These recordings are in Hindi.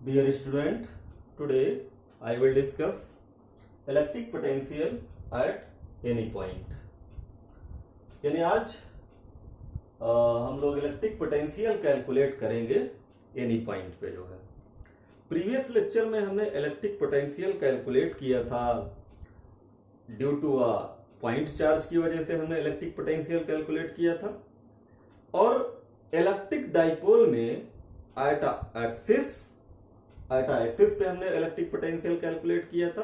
Dear student, today I will discuss electric potential at any point. यानी आज हम लोग इलेक्ट्रिक पोटेंशियल कैलकुलेट करेंगे एनी पॉइंट पे जो है। प्रीवियस लेक्चर में हमने इलेक्ट्रिक पोटेंशियल कैलकुलेट किया था due to a point charge की वजह से हमने इलेक्ट्रिक पोटेंशियल कैलकुलेट किया था, और इलेक्ट्रिक डाइपोल में एट एक्सिस पे हमने इलेक्ट्रिक पोटेंशियल कैलकुलेट किया था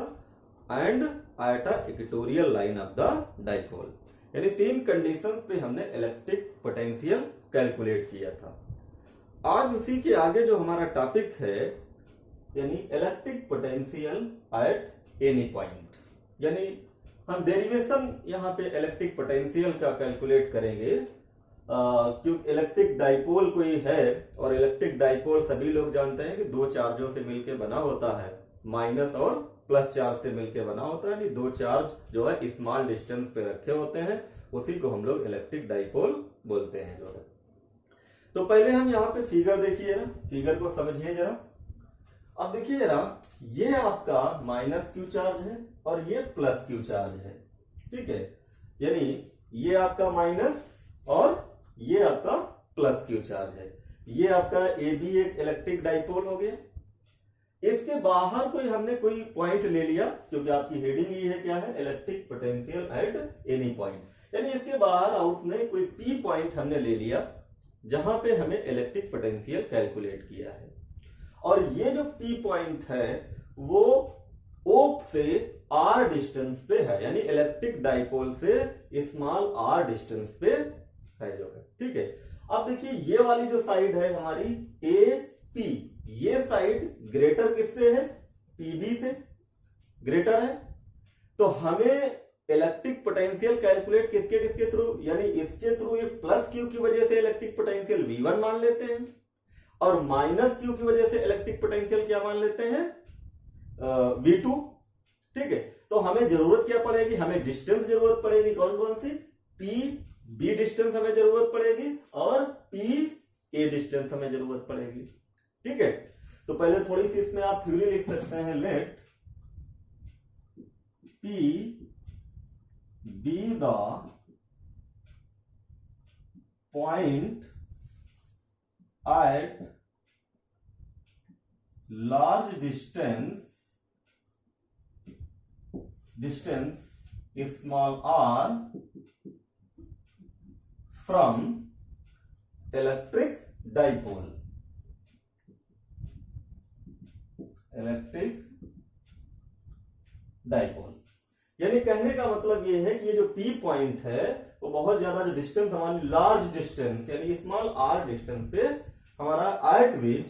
and at equatorial line of the dipole, यानी तीन कंडीशंस पे हमने इलेक्ट्रिक पोटेंशियल कैलकुलेट किया था। आज उसी के आगे जो हमारा टॉपिक है यानी electric potential at any point, यानी हम डेरिवेशन यहाँ पे इलेक्ट्रिक पोटेंशियल का कैलकुलेट करेंगे। क्योंकि इलेक्ट्रिक डाइपोल कोई है और इलेक्ट्रिक डाइपोल सभी लोग जानते हैं कि दो चार्जों से मिलकर बना होता है, माइनस और प्लस चार्ज से मिलकर बना होता है, यानी दो चार्ज जो है स्मॉल डिस्टेंस पे रखे होते हैं, उसी को हम लोग इलेक्ट्रिक डाइपोल बोलते हैं जो है। तो पहले हम यहाँ पे फिगर देखिए जरा, फिगर को समझिए जरा। अब देखिए जरा, ये आपका माइनस क्यू चार्ज है और ये प्लस क्यू चार्ज है, ठीक है। यानी ये आपका माइनस और ये आपका प्लस क्यू चार्ज है। ये आपका ए बी एक इलेक्ट्रिक डाइपोल हो गया। इसके बाहर हमने कोई पॉइंट ले लिया, क्योंकि आपकी हेडिंग ये है क्या है, electric potential at any point, यानी इसके बाहर आउट में कोई पी पॉइंट हमने ले लिया जहां पे हमें इलेक्ट्रिक पोटेंशियल कैलकुलेट किया है। और ये जो पी पॉइंट है वो ओप से आर डिस्टेंस पे है, यानी इलेक्ट्रिक डाइपोल से स्मॉल आर डिस्टेंस पे है जो है, ठीक है। अब देखिए ये वाली जो साइड है हमारी ए पी, ये साइड ग्रेटर किससे है, पीबी से ग्रेटर है। तो हमें इलेक्ट्रिक पोटेंशियल कैलकुलेट किसके किसके थ्रू, यानी इसके थ्रू ये प्लस क्यू की वजह से इलेक्ट्रिक पोटेंशियल V1 मान लेते हैं, और माइनस क्यू की वजह से इलेक्ट्रिक पोटेंशियल क्या मान लेते हैं, V2, ठीक है। तो हमें जरूरत क्या पड़ेगी, हमें डिस्टेंस जरूरत पड़ेगी, कौन कौन सी, पी बी डिस्टेंस हमें जरूरत पड़ेगी और पी ए डिस्टेंस हमें जरूरत पड़ेगी, ठीक है। तो पहले थोड़ी सी इसमें आप थ्योरी लिख सकते हैं, let P be the point at large distance small r from electric dipole, यानी कहने का मतलब ये है कि ये जो पी पॉइंट है वो बहुत ज्यादा जो डिस्टेंस हमारी लार्ज डिस्टेंस यानी स्मॉल आर डिस्टेंस पे हमारा eight which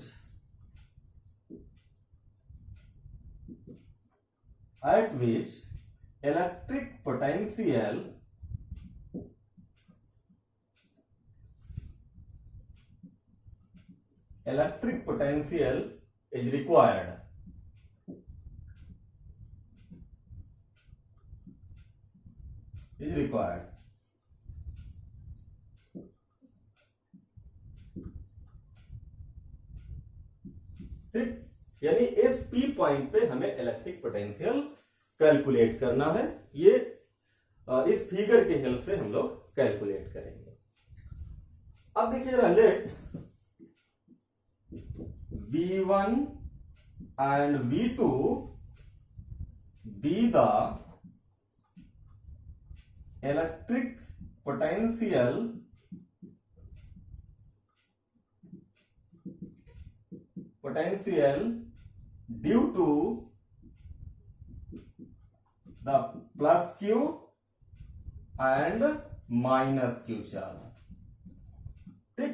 electric potential is required, ठीक। यानी इस पी पॉइंट पे हमें इलेक्ट्रिक पोटेंशियल कैलकुलेट करना है। ये इस फिगर के हेल्प से हम लोग कैलकुलेट करेंगे। अब देखिए जरा, late V1 and V2 be the electric potential due to the plus Q and minus Q charge, ठीक।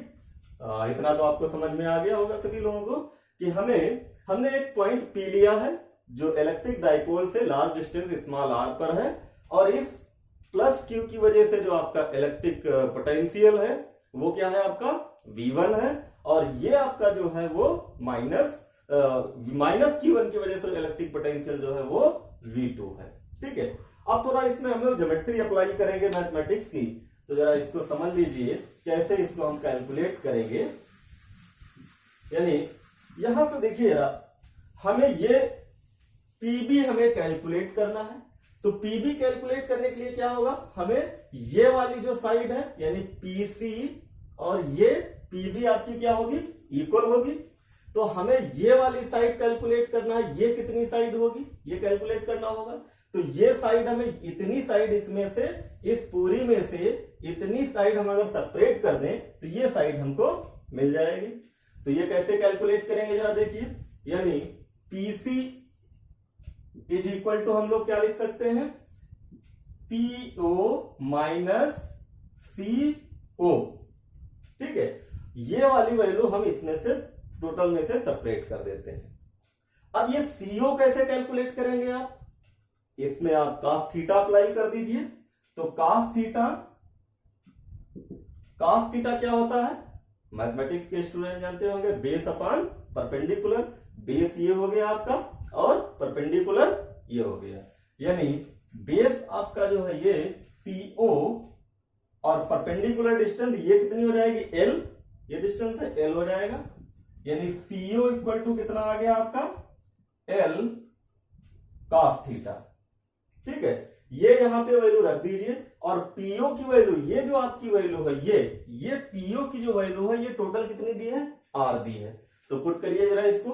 इतना तो आपको समझ में आ गया होगा सभी लोगों को कि हमने एक पॉइंट पी लिया है जो इलेक्ट्रिक डाइपोल से लार्ज डिस्टेंस स्मॉल आर पर है, और इस प्लस क्यू की वजह से जो आपका इलेक्ट्रिक पोटेंशियल है वो क्या है, आपका V1 है, और ये आपका जो है वो माइनस Q1 की वजह से इलेक्ट्रिक पोटेंशियल जो है वो V2 है, ठीक है। अब थोड़ा इसमें हम लोग ज्योमेट्री अप्लाई करेंगे मैथमेटिक्स की, तो जरा इसको समझ लीजिए कैसे इसको हम कैलकुलेट करेंगे। यानी यहां से देखिए हमें ये पीबी हमें कैलकुलेट करना है। तो पीबी कैलकुलेट करने के लिए क्या होगा, हमें ये वाली जो साइड है यानी पीसी और ये पीबी आपकी क्या होगी, इक्वल होगी। तो हमें ये वाली साइड कैलकुलेट करना है, ये कितनी साइड होगी ये कैलकुलेट करना होगा। तो ये साइड हमें इतनी साइड, इसमें से इस पूरी में से इतनी साइड हम अगर सेपरेट कर दें तो ये साइड हमको मिल जाएगी। तो ये कैसे कैलकुलेट करेंगे जरा देखिए, यानी पीसी इज इक्वल टू हम लोग क्या लिख सकते हैं, पीओ माइनस सीओ। ठीक है, ये वाली वैल्यू हम इसमें से टोटल में से सेपरेट कर देते हैं। अब ये सीओ कैसे कैलकुलेट करेंगे आप, इसमें आप cos थीटा अप्लाई कर दीजिए। तो cos थीटा क्या होता है, मैथमेटिक्स के स्टूडेंट जानते होंगे, बेस अपॉन परपेंडिकुलर। बेस ये हो गया आपका और परपेंडिकुलर ये हो गया, यानी बेस आपका जो है ये CO और परपेंडिकुलर डिस्टेंस ये कितनी हो जाएगी, L, ये डिस्टेंस है L हो जाएगा। यानी CO इक्वल टू कितना आ गया आपका, L cos थीटा। ठीक है, ये यहां पे वैल्यू रख दीजिए और पीओ की वैल्यू, ये जो आपकी वैल्यू है ये पीओ की जो वैल्यू है ये टोटल कितनी दी है, आर दी है। तो पुट करिए जरा इसको,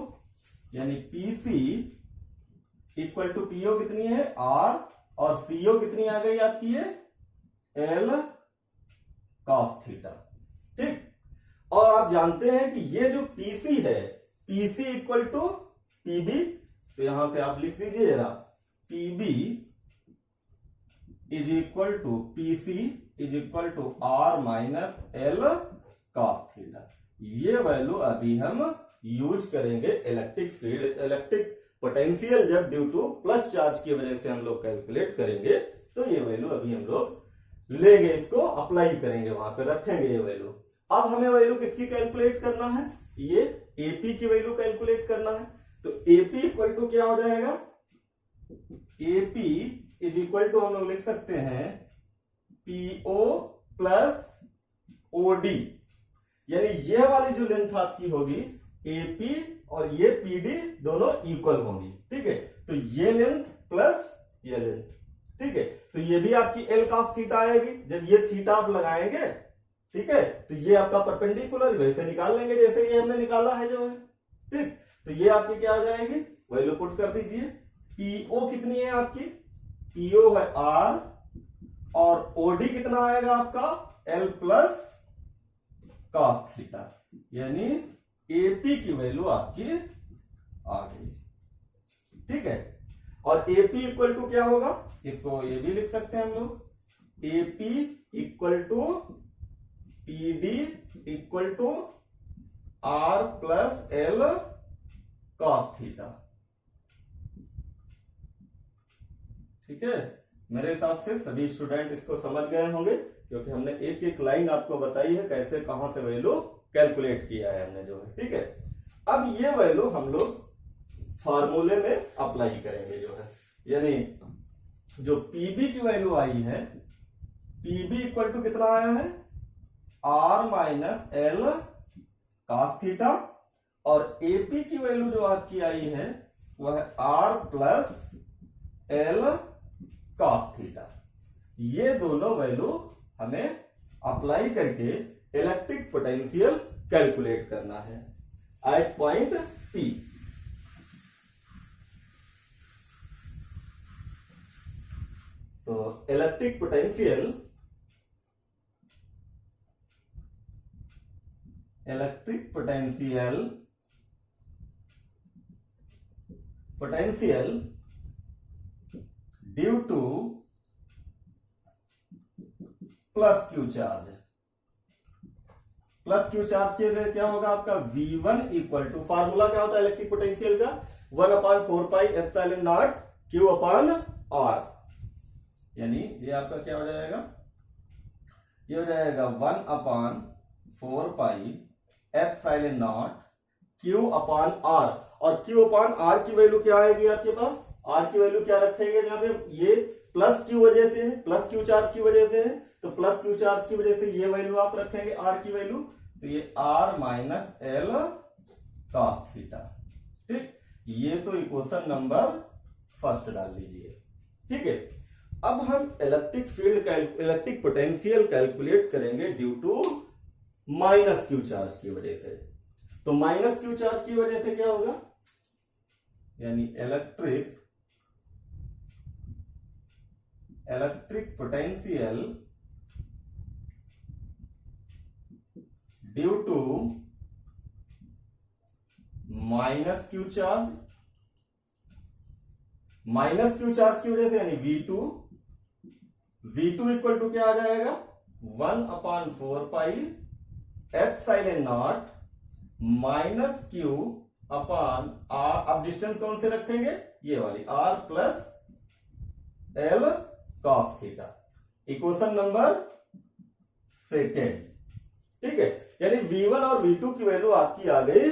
यानी पीसी इक्वल टू पीओ कितनी है आर और सीओ कितनी आ गई आपकी है एल cos थीटा। ठीक, और आप जानते हैं कि ये जो पीसी है, पीसी इक्वल टू पीबी, तो यहां से आप लिख दीजिए जरा, PB is equal to PC is equal to R minus L cos theta. ये वैल्यू अभी हम यूज करेंगे इलेक्ट्रिक फील्ड, इलेक्ट्रिक पोटेंशियल जब ड्यू टू प्लस चार्ज की वजह से हम लोग कैलकुलेट करेंगे, तो ये वैल्यू अभी हम लोग लेंगे, इसको अप्लाई करेंगे, वहां पे रखेंगे ये वैल्यू। अब हमें वैल्यू किसकी कैलकुलेट करना है, ये एपी की वैल्यू कैलकुलेट करना है। तो एपी इक्वल टू क्या हो जाएगा, एपी इज इक्वल टू हम लोग लिख सकते हैं पीओ प्लस ओडी, यानी ये वाली जो लेंथ आपकी होगी एपी और ये पीडी दोनों इक्वल होंगी। ठीक है, तो ये लेंथ प्लस ये लेंथ। ठीक है, तो ये भी आपकी एल cos थीटा आएगी, जब ये थीटा आप लगाएंगे। ठीक है, तो ये आपका परपेंडिकुलर वैसे निकाल लेंगे जैसे ये हमने निकाला है जो है। ठीक, तो ये आपकी क्या हो जाएगी, वैल्यू पुट कर दीजिए। पीओ कितनी है आपकी, पीओ है आर और ओडी कितना आएगा आपका एल प्लस cos थीटा, यानी एपी की वैल्यू आपकी आ गई। ठीक है, और एपी इक्वल टू क्या होगा, इसको ये भी लिख सकते हैं हम लोग, AP equal to PD equal to R plus L cos theta. ठीक है, मेरे हिसाब से सभी स्टूडेंट इसको समझ गए होंगे, क्योंकि हमने एक एक लाइन आपको बताई है कैसे कहां से वैल्यू कैलकुलेट किया है हमने जो है। ठीक है, अब ये वैल्यू हम लोग फार्मूले में अप्लाई करेंगे जो है, यानी जो पीबी की वैल्यू आई है, पीबी इक्वल टू कितना आया है R minus L cos theta, और एपी की वैल्यू जो आपकी आई है वह है R plus L cos theta. ये दोनों वैल्यू हमें अप्लाई करके इलेक्ट्रिक पोटेंशियल कैलकुलेट करना है एट पॉइंट पी। तो electric potential due to plus Q charge. Plus Q charge के लिए क्या होगा आपका V1 इक्वल टू, फार्मूला क्या होता है इलेक्ट्रिक पोटेंशियल का, 1/4 epsilon naught Q upon R, यानी ये आपका क्या हो जाएगा, ये हो जाएगा 1/4 epsilon naught Q upon R, और Q अपॉन R की वैल्यू क्या आएगी आपके पास, R की वैल्यू क्या रखेंगे जहां पे ये प्लस क्यू वजह से है, प्लस क्यू चार्ज की वजह से है, तो प्लस क्यू चार्ज की वजह से ये वैल्यू आप रखेंगे R की वैल्यू, तो ये R minus L cos theta. ठीक, ये तो इक्वेशन नंबर फर्स्ट डाल लीजिए। ठीक है, अब हम electric field electric potential calculate करेंगे due to minus Q charge की वजह से। तो माइनस क्यू चार्ज की वजह से क्या होगा, यानी electric potential due to minus Q charge की वजह से, यानी V2 इक्वल टू क्या आ जाएगा, 1/4 epsilon naught minus Q upon R. अब डिस्टेंस कौन से रखेंगे, ये वाली R plus L cos theta, equation number second. ठीक है, यानी V1 और V2 की वैल्यू आपकी आ गई,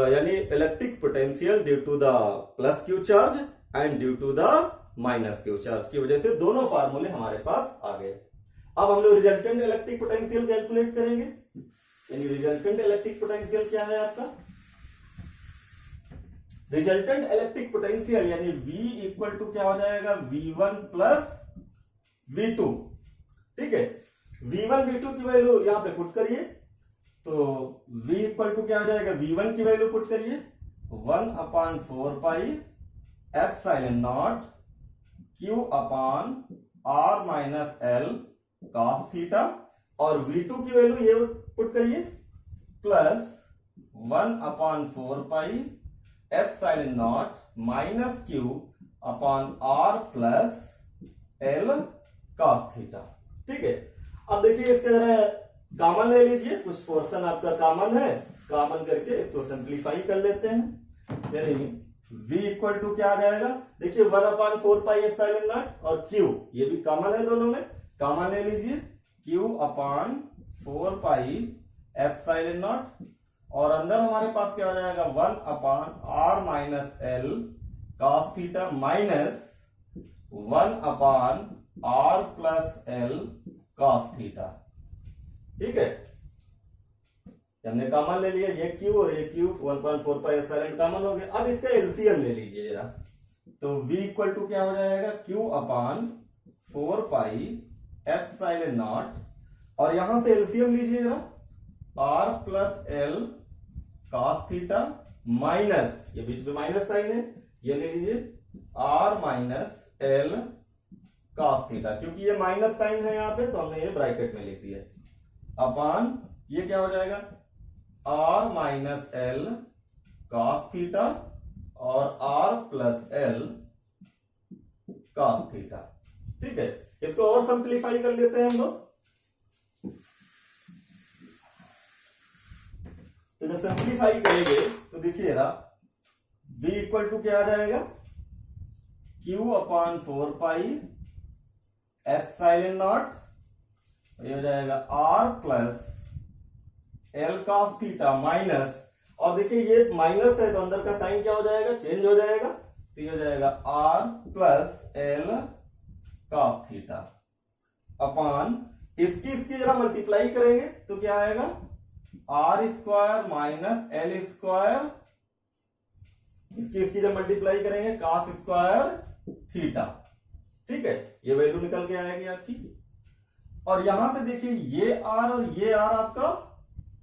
यानी electric potential due to the plus Q charge and due to the minus Q charge की वजह से दोनों फार्मूले हमारे पास आ गए। अब हम लोग रिजल्टेंट इलेक्ट्रिक पोटेंशियल कैलकुलेट करेंगे। यानी रिजल्टेंट इलेक्ट्रिक पोटेंशियल क्या है आपका, रिजल्टेंट इलेक्ट्रिक पोटेंशियल यानी V इक्वल टू क्या हो जाएगा, V1 प्लस V2। ठीक है, V1 V2 की वैल्यू यहां पे पुट करिए, तो V इक्वल टू क्या हो जाएगा, V1 की वैल्यू पुट करिए 1/4 एप्सिलॉन नॉट Q अपान R minus L cos theta, और V2 की वैल्यू ये पुट करिए plus 1/4 epsilon naught minus Q अपान R plus L cos theta. ठीक है, अब देखिए इसके जरा कॉमन ले लीजिए, कुछ पोर्शन आपका कॉमन है, कॉमन करके इसको सिंप्लीफाई कर लेते हैं। यानी V इक्वल टू क्या आ जाएगा, देखिए 1/4 एप्सिलॉन नॉट और Q ये भी कॉमन है, दोनों में कॉमन ले लीजिए, Q/4 एप्सिलॉन नॉट, और अंदर हमारे पास क्या हो जाएगा 1/R minus L cos theta minus 1/R plus L cos theta. ठीक है, हमने कॉमन ले लिया, ये Q और ये Q 1/4 एप्सिलॉन कॉमन हो गया। अब इसका एलसीएम ले लीजिए जरा, तो V इक्वल टू क्या हो जाएगा, Q/4 एप्सिलॉन नॉट, और यहां से एलसीएम लीजिए जरा, R plus L cos theta minus, ये बीच में माइनस साइन है, ये ले लीजिए R minus L cos theta, क्योंकि ये माइनस साइन है यहां पे तो हमने ये ब्रैकेट में लिख दिया, अपान ये क्या हो जाएगा R minus L cos theta और R plus L cos theta. ठीक है, इसको और सिंप्लीफाई कर लेते हैं हम लोग। तो जब सिंप्लीफाई करेंगे तो देखिएगा V इक्वल टू क्या आ जाएगा, Q/4 एप्सिलॉन नॉट, ये हो जाएगा R plus L cos theta minus, और देखिए ये माइनस है तो अंदर का साइन क्या हो जाएगा, चेंज हो जाएगा, तो ये हो जाएगा R plus L cos theta upon इसकी जरा मल्टीप्लाई करेंगे तो क्या आएगा, R square minus L square, इसकी जब मल्टीप्लाई करेंगे कॉस स्क्वायर थीटा। ठीक है, ये वैल्यू निकल के आएगी आपकी, और यहां से देखिए ये R और ये R आपका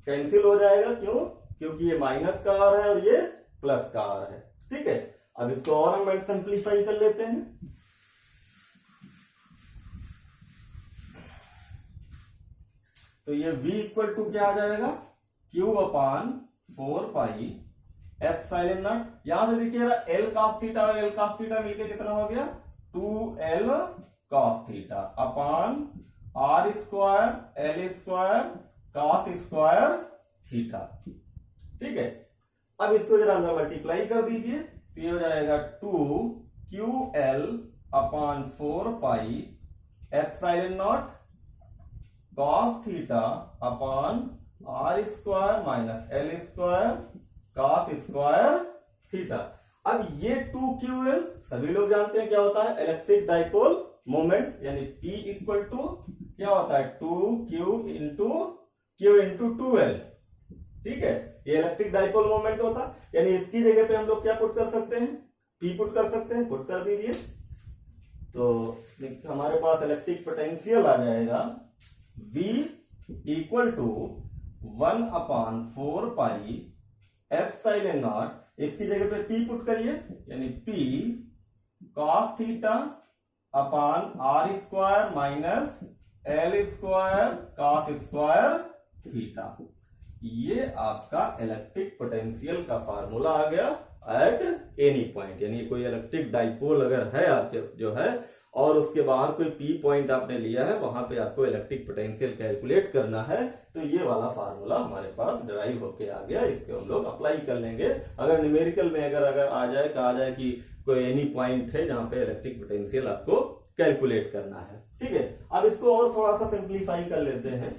कैंसिल हो जाएगा, क्यों, क्योंकि ये माइनस का R है और ये प्लस का R है। ठीक है, अब इसको और हम सिंप्लीफाई कर लेते हैं। तो ये V इक्वल टू क्या आ जाएगा, Q/4 एप्सिलॉन नॉट, यहां से देखिए L cos थीटा और L cos थीटा मिलके कितना हो गया, 2L cos theta upon R square L square cos square theta. ठीक है, अब इसको जरा अंदर मल्टीप्लाई कर दीजिए, तो ये हो जाएगा 2QL/4 epsilon not cos theta upon R square minus L square cos square theta. अब ये 2QL सभी लोग जानते हैं क्या होता है, इलेक्ट्रिक डाइपोल मोमेंट, यानी P इक्वल टू क्या होता है, 2Q इंटू 2L। ठीक है, ये इलेक्ट्रिक डाइपोल मोमेंट होता, यानी इसकी जगह पे हम लोग क्या पुट कर सकते हैं, P पुट कर सकते हैं, पुट कर दीजिए। तो हमारे पास इलेक्ट्रिक पोटेंशियल आ जाएगा V equal to 1/4 pi epsilon naught, इसकी जगह पे P पुट करिए, यानी P cos theta upon R square minus L square cos square theta. ये आपका इलेक्ट्रिक पोटेंशियल का फार्मूला आ गया एट एनी पॉइंट, यानी कोई इलेक्ट्रिक डाइपोल अगर है आपके जो है और उसके बाहर कोई पी पॉइंट आपने लिया है, वहां पे आपको इलेक्ट्रिक पोटेंशियल कैलकुलेट करना है, तो ये वाला फार्मूला हमारे पास डिराइव होके आ गया, इसको हम लोग अप्लाई कर लेंगे। अगर न्यूमेरिकल में अगर आ जाए, कहा जाए कि कोई एनी पॉइंट है जहां पे इलेक्ट्रिक पोटेंशियल आपको कैलकुलेट करना है, ठीक है। अब इसको और थोड़ा सा सिंप्लीफाई कर लेते हैं,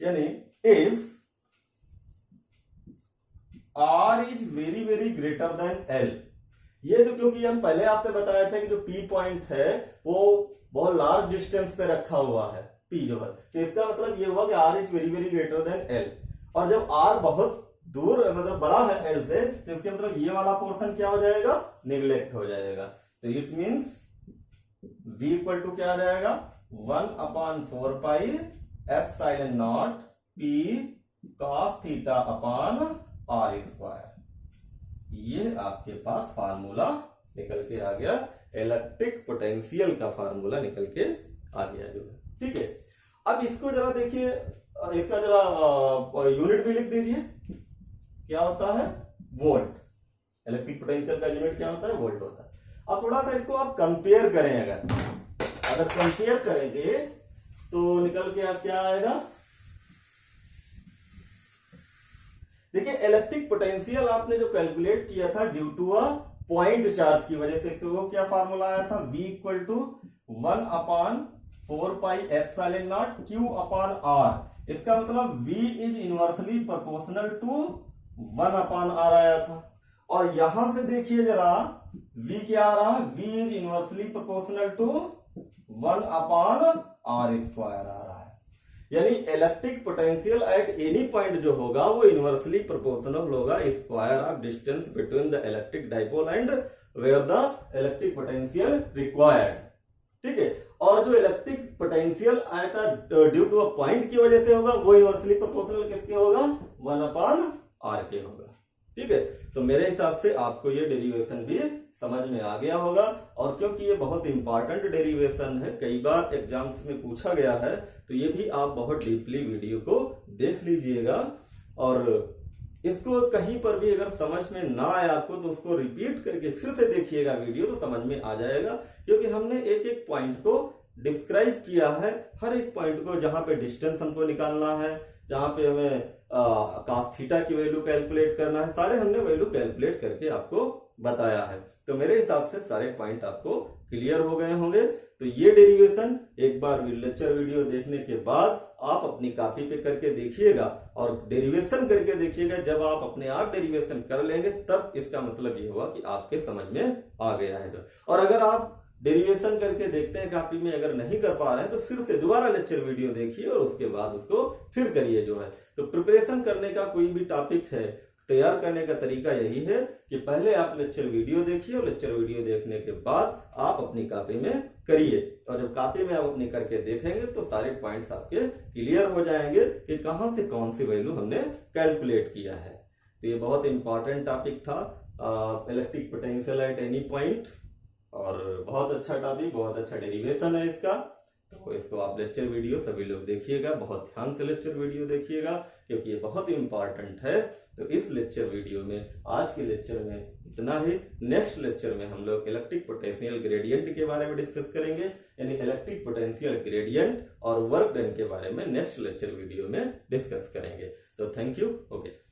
यानी if R is very very greater than L, ये जो क्योंकि हम पहले आपसे बताया था कि जो P पॉइंट है वो बहुत लार्ज डिस्टेंस पे रखा हुआ है, P जो है, तो इसका मतलब ये हुआ कि R is very very greater than L, और जब R बहुत दूर मतलब बड़ा है L से, तो इसके मतलब ये वाला पोर्शन क्या हो जाएगा, निगलेक्ट हो जाएगा। तो it means V equal to क्या आ जाएगा, 1/4 pi epsilon naught P cos theta upon R square. ये आपके पास फार्मूला निकल के आ गया, इलेक्ट्रिक पोटेंशियल का फार्मूला निकल के आ गया जो है, ठीक है। अब इसको जरा देखिए, इसका जरा यूनिट भी लिख दीजिए, क्या होता है, वोल्ट। इलेक्ट्रिक पोटेंशियल का यूनिट क्या होता है, वोल्ट होता है। अब थोड़ा सा इसको आप कंपेयर करें, अगर कंपेयर करेंगे तो निकल के आप क्या आएगा, देखिए इलेक्ट्रिक पोटेंशियल आपने जो कैलकुलेट किया था due to a point charge की वजह से, तो वो क्या फार्मूला आया था, V equal to 1/4 pi epsilon naught Q upon R। इसका मतलब V is inversely proportional to 1/R आया था, और यहां से देखिए जरा V क्या आ रहा है, V is inversely proportional to 1/R square आ रहा है, यानी electric potential at any point जो होगा वो इनवर्सली प्रोपोर्शनल होगा square of distance between the electric dipole and where the electric potential required, ठीक है। और जो electric potential at due to a point की वजह से होगा वो इनवर्सली प्रोपोर्शनल किसके होगा, 1/R के होगा, ठीक है। तो मेरे हिसाब से आपको ये डेरिवेशन भी समझ में आ गया होगा, और क्योंकि ये बहुत इंपॉर्टेंट डेरिवेशन है, कई बार एग्जाम्स में पूछा गया है, तो ये भी आप बहुत डीपली वीडियो को देख लीजिएगा, और इसको कहीं पर भी अगर समझ में ना आए आपको तो उसको रिपीट करके फिर से देखिएगा वीडियो, तो समझ में आ जाएगा, क्योंकि हमने एक एक पॉइंट को डिस्क्राइब किया है, हर एक पॉइंट को, जहां पे डिस्टेंस हमको निकालना है, जहां पे हमें cos थीटा की वैल्यू कैलकुलेट करना है, सारे हमने वैल्यू कैलकुलेट करके आपको बताया है। तो मेरे हिसाब से सारे पॉइंट आपको क्लियर हो गए होंगे। तो ये डेरिवेशन एक बार लेक्चर वीडियो देखने के बाद आप अपनी कॉपी पे करके देखिएगा, और डेरिवेशन करके देखिएगा। जब आप अपने आप डेरिवेशन कर लेंगे तब इसका मतलब ये हुआ कि आपके समझ में आ गया है जो। और अगर आप डेरिवेशन करके देखते हैं कॉपी में, अगर नहीं कर पा रहे हैं तो फिर से दोबारा लेक्चर वीडियो देखिए और उसके बाद उसको फिर करिए जो है। तो प्रिपरेशन करने का कोई भी टॉपिक है, तैयार करने का तरीका यही है कि पहले आप लेक्चर वीडियो देखिए, और लेक्चर वीडियो देखने के बाद आप अपनी कॉपी में करिए, और जब कॉपी में आप अपनी करके देखेंगे तो सारे पॉइंट्स आपके क्लियर हो जाएंगे कि कहां से कौन सी वैल्यू हमने कैलकुलेट किया है। तो ये बहुत इंपॉर्टेंट टॉपिक था, electric potential at any point, और बहुत अच्छा टॉपिक, बहुत अच्छा डेरिवेशन है इसका। तो इसको आप लेक्चर वीडियो सभी लोग देखिएगा, बहुत ध्यान से लेक्चर वीडियो देखिएगा, क्योंकि ये बहुत इंपॉर्टेंट है। तो इस लेक्चर वीडियो में, आज के लेक्चर में इतना ही। नेक्स्ट लेक्चर में हम लोग इलेक्ट्रिक पोटेंशियल ग्रेडियंट के बारे में डिस्कस करेंगे, यानी इलेक्ट्रिक पोटेंशियल ग्रेडियंट और वर्क डन के बारे में नेक्स्ट लेक्चर वीडियो में डिस्कस करेंगे। तो थैंक यू, ओके।